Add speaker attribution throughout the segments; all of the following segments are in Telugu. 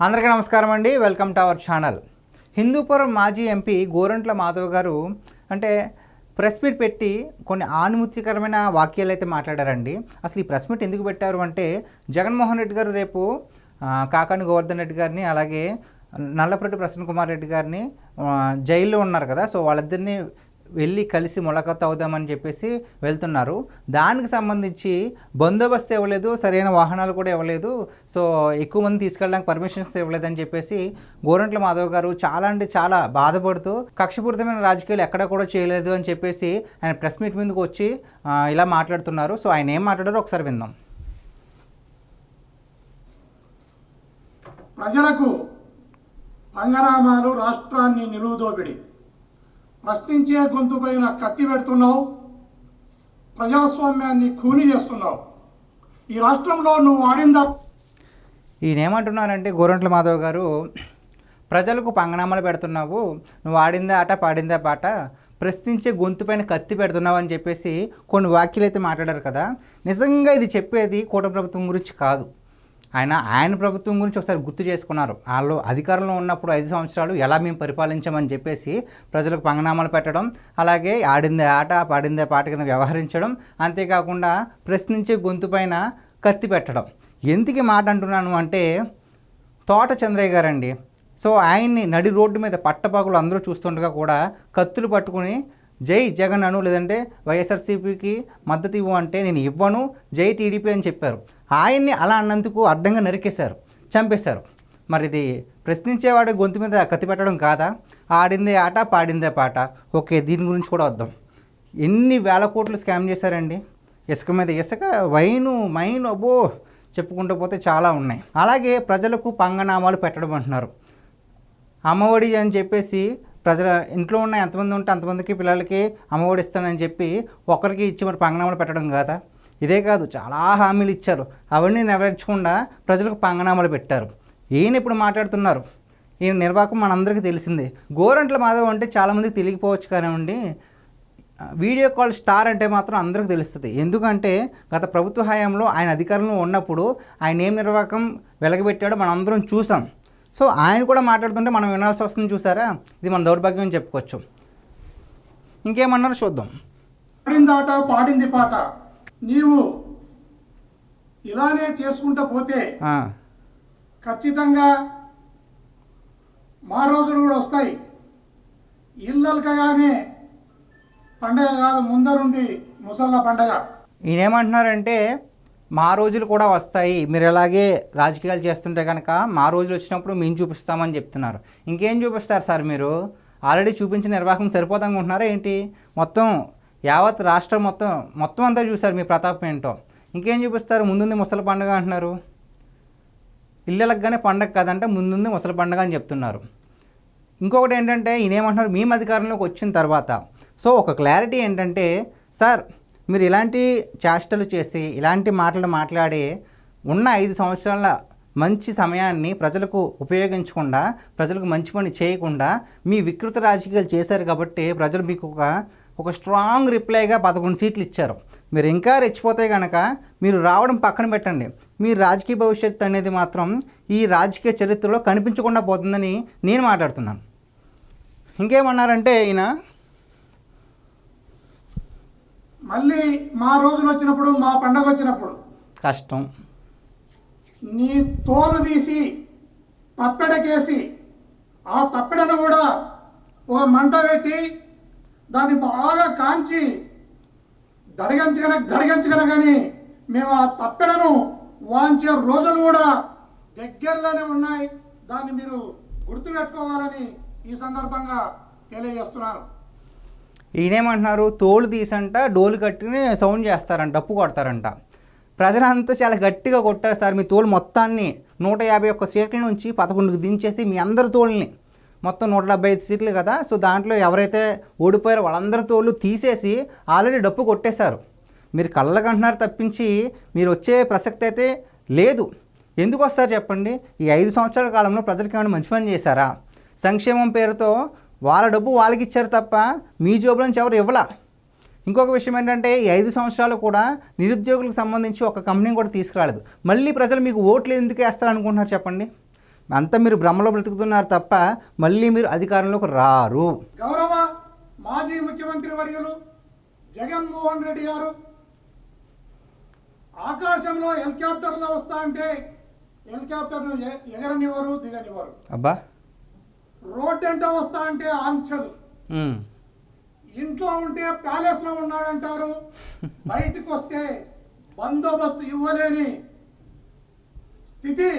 Speaker 1: అందరికీ నమస్కారం అండి. Welcome to our channel. Hindupur మాజీ ఎంపీ గోరంట్ల మాధవ్ గారు అంటే ప్రెస్ మీట్ పెట్టి కొన్ని ఆనుమతికరమైన వాక్యాలు అయితే మాట్లాడారండి. అసలు ఈ ప్రెస్ మీట్ ఎందుకు పెట్టారు అంటే జగన్మోహన్ రెడ్డి గారు రేపు కాకాని గోవర్ధన్ రెడ్డి గారిని అలాగే నల్లపరెడ్డి ప్రసన్న కుమార్ రెడ్డి గారిని జైల్లో ఉన్నారు కదా, సో వాళ్ళిద్దరిని వెళ్ళి కలిసి ములాఖాత్ అవుదామని చెప్పేసి వెళ్తున్నారు. దానికి సంబంధించి బందోబస్తు ఇవ్వలేదు, సరైన వాహనాలు కూడా ఇవ్వలేదు, సో ఎక్కువ మంది తీసుకెళ్ళడానికి పర్మిషన్స్ ఇవ్వలేదని చెప్పేసి గోరంట్ల మాధవ్ గారు చాలా అంటే చాలా బాధపడుతూ కక్షపూరితమైన రాజకీయాలు ఎక్కడ కూడా చేయలేదు అని చెప్పేసి ఆయన ప్రెస్ మీట్ మీదకి వచ్చి ఇలా మాట్లాడుతున్నారు. సో ఆయన ఏం మాట్లాడారో ఒకసారి విందాం.
Speaker 2: ప్రజలకు పంగనామాలు, రాష్ట్రాన్ని నిలువుదోపిడి, ప్రశ్నించే గొంతుపైన కత్తి పెడుతున్నావు, ప్రజాస్వామ్యాన్ని ఖూనీ చేస్తున్నావు. ఈ రాష్ట్రంలో నువ్వు ఆడిందా?
Speaker 1: ఈయన ఏమంటున్నారంటే గోరంట్ల మాధవ్ గారు, ప్రజలకు పంగనామాలు పెడుతున్నావు, నువ్వు ఆడిందే ఆట పాడిందే పాట, ప్రశ్నించే గొంతుపైన కత్తి పెడుతున్నావు అని చెప్పేసి కొన్ని వాక్యాలు అయితే మాట్లాడారు కదా. నిజంగా ఇది చెప్పేది కూటమి ప్రభుత్వం గురించి కాదు, ఆయన ప్రభుత్వం గురించి ఒకసారి గుర్తు చేసుకున్నారు. వాళ్ళు అధికారంలో ఉన్నప్పుడు 5 సంవత్సరాలు ఎలా మేము పరిపాలించామని చెప్పేసి ప్రజలకు పంగనామాలు పెట్టడం, అలాగే ఆడిందే ఆట పాడిందే పాట కింద వ్యవహరించడం, అంతేకాకుండా ప్రశ్నించే గొంతుపైన కత్తి పెట్టడం. ఎందుకు మాట అంటున్నాను అంటే తోట చంద్రయ్య గారండి. సో ఆయన్ని నడి రోడ్డు మీద పట్టపగలు అందరూ చూస్తుండగా కూడా కత్తులు పట్టుకుని జై జగన్ అను, లేదంటే వైఎస్ఆర్సీపీకి మద్దతు ఇవ్వు అంటే నేను ఇవ్వను, జై టీడీపీ అని చెప్పారు. ఆయన్ని అలా అన్నందుకు అడ్డంగా నరికేశారు, చంపేశారు. మరి ఇది ప్రశ్నించేవాడు గొంతు మీద కత్తి పెట్టడం కాదా? ఆడిందే ఆట పాడిందే పాట. ఓకే, దీని గురించి కూడా వద్దాం. ఎన్ని వేల కోట్లు స్కామ్ చేశారండి. ఇసుక మీద ఇసుక, మైను అబ్బో చెప్పుకుంటూ పోతే చాలా ఉన్నాయి. అలాగే ప్రజలకు పంగనామాలు పెట్టడం అంటున్నారు. అమ్మఒడి అని చెప్పేసి ప్రజల ఇంట్లో ఉన్న ఎంతమంది ఉంటే అంతమందికి పిల్లలకి అమ్మఒడి ఇస్తానని చెప్పి ఒకరికి ఇచ్చి మరి పంగనామాలు పెట్టడం కాదా? ఇదే కాదు, చాలా హామీలు ఇచ్చారు, అవన్నీ నెరవేర్చకుండా ప్రజలకు పంగనామాలు పెట్టారు. ఈయన ఇప్పుడు మాట్లాడుతున్నారు. ఈయన నిర్వాహకం మనందరికీ తెలిసిందే. గోరంట్ల మాధవ్ అంటే చాలామందికి తెలియకపోవచ్చు కానివ్వండి, వీడియో కాల్ స్టార్ అంటే మాత్రం అందరికీ తెలుస్తుంది. ఎందుకంటే గత ప్రభుత్వ హయాంలో ఆయన అధికారంలో ఉన్నప్పుడు ఆయన ఏం నిర్వాహకం వెలగబెట్టాడో మనం అందరం చూసాం. సో ఆయన కూడా మాట్లాడుతుంటే మనం వినాల్సి వస్తుంది. చూసారా, ఇది మన దౌర్భాగ్యం అని చెప్పుకోవచ్చు. ఇంకేమన్నారో చూద్దాం.
Speaker 2: ఆడిందాట పాడింది పాట, నీవు ఇలానే చేసుకుంటూ పోతే ఖచ్చితంగా మా రోజులు కూడా వస్తాయి. ఇళ్ళకగానే పండగ కాదు, ముందరుంది ముసళ్ళ పండగ.
Speaker 1: ఈయనేమంటున్నారంటే మా రోజులు కూడా వస్తాయి, మీరు ఎలాగే రాజకీయాలు చేస్తుంటే కనుక మా రోజులు వచ్చినప్పుడు మేము చూపిస్తామని చెప్తున్నారు. ఇంకేం చూపిస్తారు సార్? మీరు ఆల్రెడీ చూపించిన నిర్వాహకం సరిపోదనుకుంటున్నారా ఏంటి? మొత్తం యావత్ రాష్ట్రం మొత్తం అంతా చూశారు మీ ప్రతాపం ఏంటో. ఇంకేం చూపిస్తారు? ముందుంది ముసలి పండుగ అంటున్నారు. ఇళ్ళకి పండగ కాదంటే ముందుంది ముసలి పండుగ అని చెప్తున్నారు. ఇంకొకటి ఏంటంటే ఈయనేమంటున్నారు, మేము అధికారంలోకి వచ్చిన తర్వాత. సో ఒక క్లారిటీ ఏంటంటే సార్, మీరు ఇలాంటి చేష్టలు చేసి ఇలాంటి మాటలు మాట్లాడి ఉన్న 5 సంవత్సరాల మంచి సమయాన్ని ప్రజలకు ఉపయోగించకుండా, ప్రజలకు మంచి పని చేయకుండా మీ వికృత రాజకీయాలు చేశారు కాబట్టి ప్రజలు మీకు ఒక స్ట్రాంగ్ రిప్లైగా 11 సీట్లు ఇచ్చారు. మీరు ఇంకా రెచ్చిపోతే కనుక మీరు రావడం పక్కన పెట్టండి, మీ రాజకీయ భవిష్యత్తు అనేది మాత్రం ఈ రాజకీయ చరిత్రలో కనిపించకుండా పోతుందని నేను మాట్లాడుతున్నాను. ఇంకేమన్నారంటే ఈయన,
Speaker 2: మళ్ళీ మా రోజులు వచ్చినప్పుడు, మా పండగ వచ్చినప్పుడు
Speaker 1: కష్టం,
Speaker 2: నీ తోలు తీసి తప్పెడకేసి ఆ తప్పెడను కూడా ఒక మంట పెట్టి దాన్ని బాగా కాంచి గడిగంచగన కానీ మేము ఆ తప్పెడను వాంచే రోజులు కూడా దగ్గరలోనే ఉన్నాయి. దాన్ని మీరు గుర్తుపెట్టుకోవాలని ఈ సందర్భంగా తెలియజేస్తున్నాను.
Speaker 1: ఈయనేమంటున్నారు, తోలు తీసంట డోలు కట్టుకుని సౌండ్ చేస్తారంట, డప్పు కొడతారంట. ప్రజలంతా చాలా గట్టిగా కొట్టారు సార్ మీ తోలు మొత్తాన్ని. 151 సీట్ల నుంచి 11కి దించేసి మీ అందరి తోలుని మొత్తం 175 సీట్లు కదా, సో దాంట్లో ఎవరైతే ఓడిపోయారో వాళ్ళందరి తోలు తీసేసి ఆల్రెడీ డప్పు కొట్టేశారు. మీరు కళ్ళకంటున్నారు తప్పించి మీరు వచ్చే ప్రసక్తి అయితే లేదు. ఎందుకు వస్తారు చెప్పండి? ఈ 5 సంవత్సరాల కాలంలో ప్రజలకు ఏమైనా మంచి పని చేశారా? సంక్షేమం పేరుతో వాళ్ళ డబ్బు వాళ్ళకి ఇచ్చారు తప్ప మీ జోబుల నుంచి ఎవరు ఇవ్వలా. ఇంకొక విషయం ఏంటంటే ఈ 5 సంవత్సరాలు కూడా నిరుద్యోగులకు సంబంధించి ఒక కంపెనీ కూడా తీసుకురాలేదు. మళ్ళీ ప్రజలు మీకు ఓట్లు ఎందుకు వేస్తారనుకుంటున్నారు చెప్పండి? అంతా మీరు భ్రమలో బ్రతుకుతున్నారు తప్ప మళ్ళీ మీరు అధికారంలోకి రారు.
Speaker 2: గౌరవ మాజీ ముఖ్యమంత్రి వర్యులు జగన్మోహన్ రెడ్డి గారు ఆకాశంలో హెలికాప్టర్లో వస్తా అంటే హెలికాప్టర్ను ఎగరనివ్వరు, దిగనివ్వరు.
Speaker 1: అబ్బా.
Speaker 2: రోడ్ అంటే వస్తా అంటే ఆంక్షలు. ఇంట్లో ఉంటే ప్యాలెస్ లో ఉన్నాడంటారు, బయటకు వస్తే బందోబస్తు ఇవ్వలేని స్థితి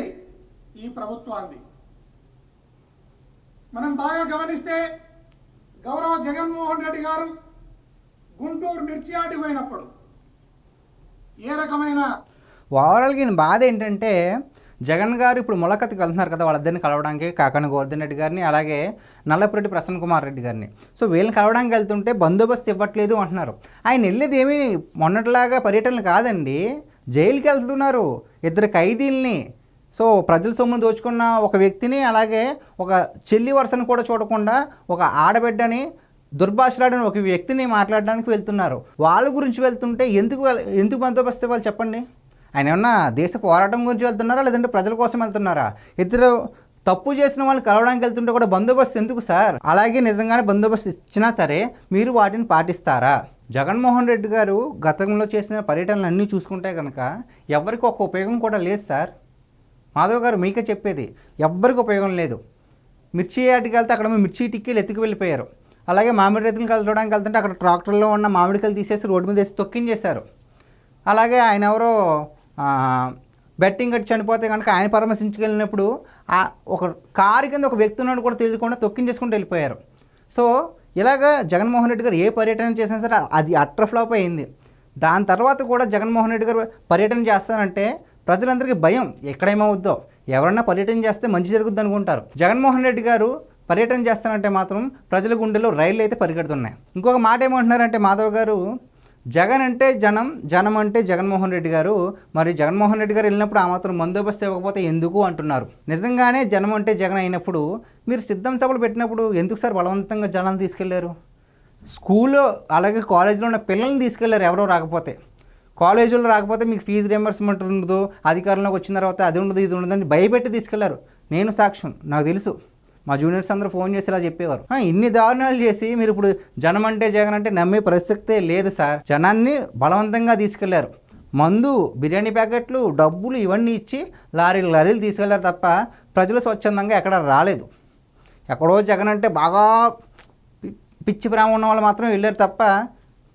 Speaker 2: ఈ ప్రభుత్వాన్ని. మనం బాగా గమనిస్తే గౌరవ జగన్మోహన్ రెడ్డి గారు గుంటూరు మిర్చి యార్డుకు పోయినప్పుడు ఏ రకమైన
Speaker 1: ఓవరాల్గా ఈయన బాధ ఏంటంటే జగన్ గారు ఇప్పుడు ములకత్తికి వెళ్తున్నారు కదా వాళ్ళిద్దరిని కలవడానికి, కాకాని గోవర్ధన్ రెడ్డి గారిని అలాగే నల్లపురెడ్డి ప్రసన్న కుమార్ రెడ్డి గారిని. సో వీళ్ళని కలవడానికి వెళ్తుంటే బందోబస్తు ఇవ్వట్లేదు అంటున్నారు. ఆయన వెళ్ళేది ఏమీ మొన్నటిలాగా పర్యటనలు కాదండి, జైలుకి వెళ్తున్నారు ఇద్దరు ఖైదీల్ని. సో ప్రజల సొమ్మును దోచుకున్న ఒక వ్యక్తిని, అలాగే ఒక చెల్లి వరుసను కూడా చూడకుండా ఒక ఆడబిడ్డని దుర్భాషలాడిన ఒక వ్యక్తిని మాట్లాడడానికి వెళ్తున్నారు. వాళ్ళ గురించి వెళ్తుంటే ఎందుకు బందోబస్తు ఇవ్వాలి చెప్పండి? ఆయన ఏమన్నా దేశ పోరాటం గురించి వెళ్తున్నారా లేదంటే ప్రజల కోసం వెళ్తున్నారా? ఇద్దరు తప్పు చేసిన వాళ్ళని కలవడానికి వెళ్తుంటే కూడా బందోబస్తు ఎందుకు సార్? అలాగే నిజంగానే బందోబస్తు ఇచ్చినా సరే మీరు వాటిని పాటిస్తారా? జగన్మోహన్ రెడ్డి గారు గతంలో చేసిన పర్యటనలు అన్నీ చూసుకుంటే కనుక ఎవరికి ఒక ఉపయోగం కూడా లేదు సార్. మాధవ్ గారు మీకే చెప్పేది, ఎవ్వరికి ఉపయోగం లేదు. మిర్చి యార్డుకి వెళ్తే అక్కడ మిర్చి టిక్కీలు ఎత్తుకు వెళ్ళిపోయారు. అలాగే మామిడి రైతులను కలవడానికి వెళ్తుంటే అక్కడ ట్రాక్టర్లో ఉన్న మామిడికాయలు తీసేసి రోడ్డు మీద వేసి తొక్కించేశారు. అలాగే ఆయన ఎవరో బెట్టింగ్ కట్టి చనిపోతే కనుక ఆయన పరామర్శించుకెళ్ళినప్పుడు ఒక కారు కింద ఒక వ్యక్తి ఉన్నాడు కూడా తెలియకుండా తొక్కించేసుకుంటూ వెళ్ళిపోయారు. సో ఇలాగా జగన్మోహన్ రెడ్డి గారు ఏ పర్యటన చేసినా సరే అది అట్టర్ ఫ్లాప్ అయింది. దాని తర్వాత కూడా జగన్మోహన్ రెడ్డి గారు పర్యటన చేస్తానంటే ప్రజలందరికీ భయం, ఎక్కడేమవుద్దో, ఎవరన్నా పర్యటన చేస్తే మంచి జరుగుద్ది అనుకుంటారు. జగన్మోహన్ రెడ్డి గారు పర్యటన చేస్తానంటే మాత్రం ప్రజల గుండెలో రైళ్ళు అయితే పరిగెడుతున్నాయి. ఇంకొక మాట ఏమంటున్నారంటే మాధవ్ గారు, జగన్ అంటే జనం, జనం అంటే జగన్మోహన్ రెడ్డి గారు. మరి జగన్మోహన్ రెడ్డి గారు వెళ్ళినప్పుడు ఆ మాత్రం బందోబస్తు ఇవ్వకపోతే ఎందుకు అంటున్నారు. నిజంగానే జనం అంటే జగన్ అయినప్పుడు మీరు సిద్ధం సభలు పెట్టినప్పుడు ఎందుకు సార్ బలవంతంగా జనాన్ని తీసుకెళ్లారు? స్కూల్లో అలాగే కాలేజీలో ఉన్న పిల్లల్ని తీసుకెళ్లారు ఎవరో రాకపోతే. కాలేజీలో రాకపోతే మీకు ఫీజు రియంబర్స్మెంట్ ఉండదు, అధికారంలోకి వచ్చిన తర్వాత అది ఉండదు ఇది ఉండదని భయపెట్టి తీసుకెళ్లారు. నేను సాక్ష్యం, నాకు తెలుసు. మా జూనియర్స్ అందరూ ఫోన్ చేసి ఇలా చెప్పేవారు. ఇన్ని దారుణాలు చేసి మీరు ఇప్పుడు జనం అంటే జగన్ అంటే నమ్మే ప్రసక్తే లేదు సార్. జనాన్ని బలవంతంగా తీసుకెళ్లారు. మందు, బిర్యానీ ప్యాకెట్లు, డబ్బులు ఇవన్నీ ఇచ్చి లారీలు తీసుకెళ్లారు తప్ప ప్రజలు స్వచ్ఛందంగా ఎక్కడ రాలేదు. ఎక్కడో జగన్ అంటే బాగా పిచ్చి ప్రేమ ఉన్న వాళ్ళు మాత్రం వెళ్ళారు తప్ప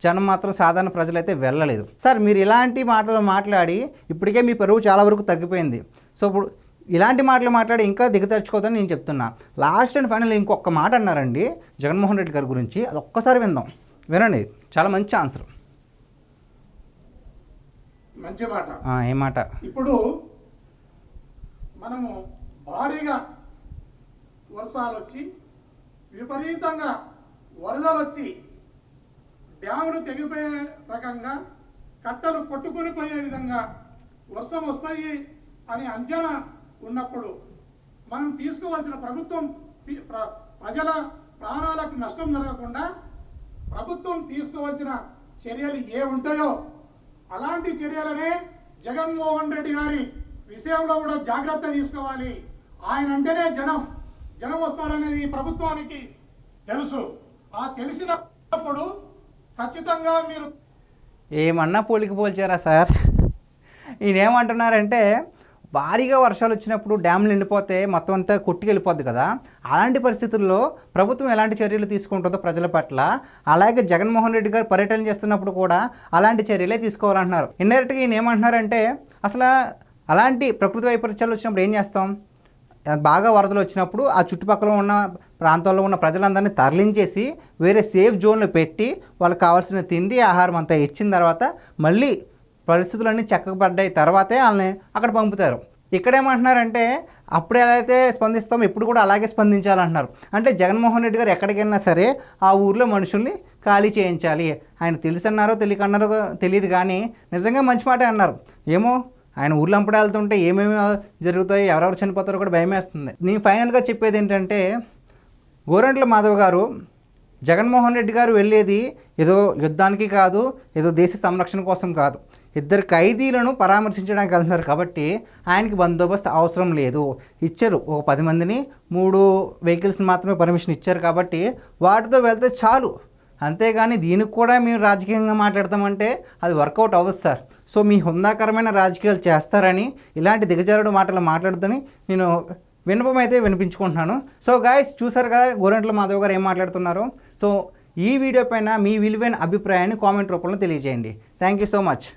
Speaker 1: జనం మాత్రం సాధారణ ప్రజలైతే వెళ్ళలేదు. సార్ మీరు ఇలాంటి మాటలు మాట్లాడి ఇప్పటికే మీ పరువు చాలా వరకు తగ్గిపోయింది. సో ఇప్పుడు ఇలాంటి మాటలు మాట్లాడి ఇంకా దిగతర్చుకోవద్దని నేను చెప్తున్నా. లాస్ట్ అండ్ ఫైనల్ ఇంకొక మాట అన్నారండి జగన్మోహన్ రెడ్డి గారి గురించి, అది ఒక్కసారి విందాం. వినండి, చాలా మంచి ఆన్సర్.
Speaker 2: మంచి మాట.
Speaker 1: ఏ మాట?
Speaker 2: ఇప్పుడు మనము భారీగా వర్షాలు వచ్చి విపరీతంగా వరదలు వచ్చి డ్యాములు తెగిపోయే రకంగా కట్టలు కొట్టుకొని పోయే విధంగా వర్షం వస్తాయి అని అంచనా ఉన్నప్పుడు మనం తీసుకోవాల్సిన ప్రభుత్వం ప్రజల ప్రాణాలకు నష్టం జరగకుండా ప్రభుత్వం తీసుకోవాల్సిన చర్యలు ఏ ఉంటాయో అలాంటి చర్యలనే జగన్మోహన్ రెడ్డి గారి విషయంలో కూడా జాగ్రత్త తీసుకోవాలి. ఆయన అంటేనే జనం వస్తారనేది ప్రభుత్వానికి తెలుసు. ఆ తెలిసినప్పుడు ఖచ్చితంగా మీరు
Speaker 1: ఏమన్నా పోల్చారా సార్? ఈయన ఏమంటున్నారంటే భారీగా వర్షాలు వచ్చినప్పుడు డ్యామ్లు నిండిపోతే మొత్తం అంతా కొట్టుకెళ్ళిపోద్ది కదా, అలాంటి పరిస్థితుల్లో ప్రభుత్వం ఎలాంటి చర్యలు తీసుకుంటుందో ప్రజల పట్ల, అలాగే జగన్మోహన్ రెడ్డి గారు పర్యటన చేస్తున్నప్పుడు కూడా అలాంటి చర్యలే తీసుకోవాలంటున్నారు. ఇండైరెక్ట్గా ఈయన ఏమంటున్నారంటే అసలు అలాంటి ప్రకృతి వైపరీత్యాలు వచ్చినప్పుడు ఏం చేస్తాం? బాగా వరదలు వచ్చినప్పుడు ఆ చుట్టుపక్కల ఉన్న ప్రాంతాల్లో ఉన్న ప్రజలందరినీ తరలించేసి వేరే సేఫ్ జోన్లో పెట్టి వాళ్ళకి కావాల్సిన తిండి ఆహారం అంతా ఇచ్చిన తర్వాత మళ్ళీ పరిస్థితులన్నీ చక్కబడ్డాయి తర్వాతే వాళ్ళని అక్కడ పంపుతారు. ఇక్కడేమంటున్నారంటే అప్పుడు ఎలా అయితే స్పందిస్తామో ఇప్పుడు కూడా అలాగే స్పందించాలంటున్నారు. అంటే జగన్మోహన్ రెడ్డి గారు ఎక్కడికైనా సరే ఆ ఊర్లో మనుషుల్ని ఖాళీ చేయించాలి. ఆయన తెలిసన్నారో తెలియకన్నారో తెలియదు కానీ నిజంగా మంచి మాటే అన్నారు. ఏమో ఆయన ఊర్లో అంపడే వెళ్తుంటే ఏమేమి జరుగుతాయి, ఎవరెవరు చనిపోతారో కూడా భయమేస్తుంది. నేను ఫైనల్గా చెప్పేది ఏంటంటే గోరంట్ల మాధవ్ గారు, జగన్మోహన్ రెడ్డి గారు వెళ్ళేది ఏదో యుద్ధానికి కాదు, ఏదో దేశ సంరక్షణ కోసం కాదు. ఇద్దరు ఖైదీలను పరామర్శించడానికి వెళ్తున్నారు కాబట్టి ఆయనకి బందోబస్తు అవసరం లేదు. ఇచ్చారు ఒక 10 మందిని 3 వెహికల్స్ని మాత్రమే పర్మిషన్ ఇచ్చారు కాబట్టి వాటితో వెళ్తే చాలు. అంతేగాని దీనికి కూడా మేము రాజకీయంగా మాట్లాడతామంటే అది వర్కౌట్ అవ్వదు సార్. సో మీ హుందాకరమైన రాజకీయాలు చేస్తారని ఇలాంటి దిగజారుడు మాటలు మాట్లాడుతూనే నేను విన్నపం అయితే వినిపించుకుంటున్నాను. సో గాయస్, చూసారు కదా గోరంట్ల మాధవ్ గారు ఏం మాట్లాడుతున్నారు. సో ఈ వీడియో పైన మీ విలువైన అభిప్రాయాన్ని కామెంట్ రూపంలో తెలియజేయండి. Thank you so much.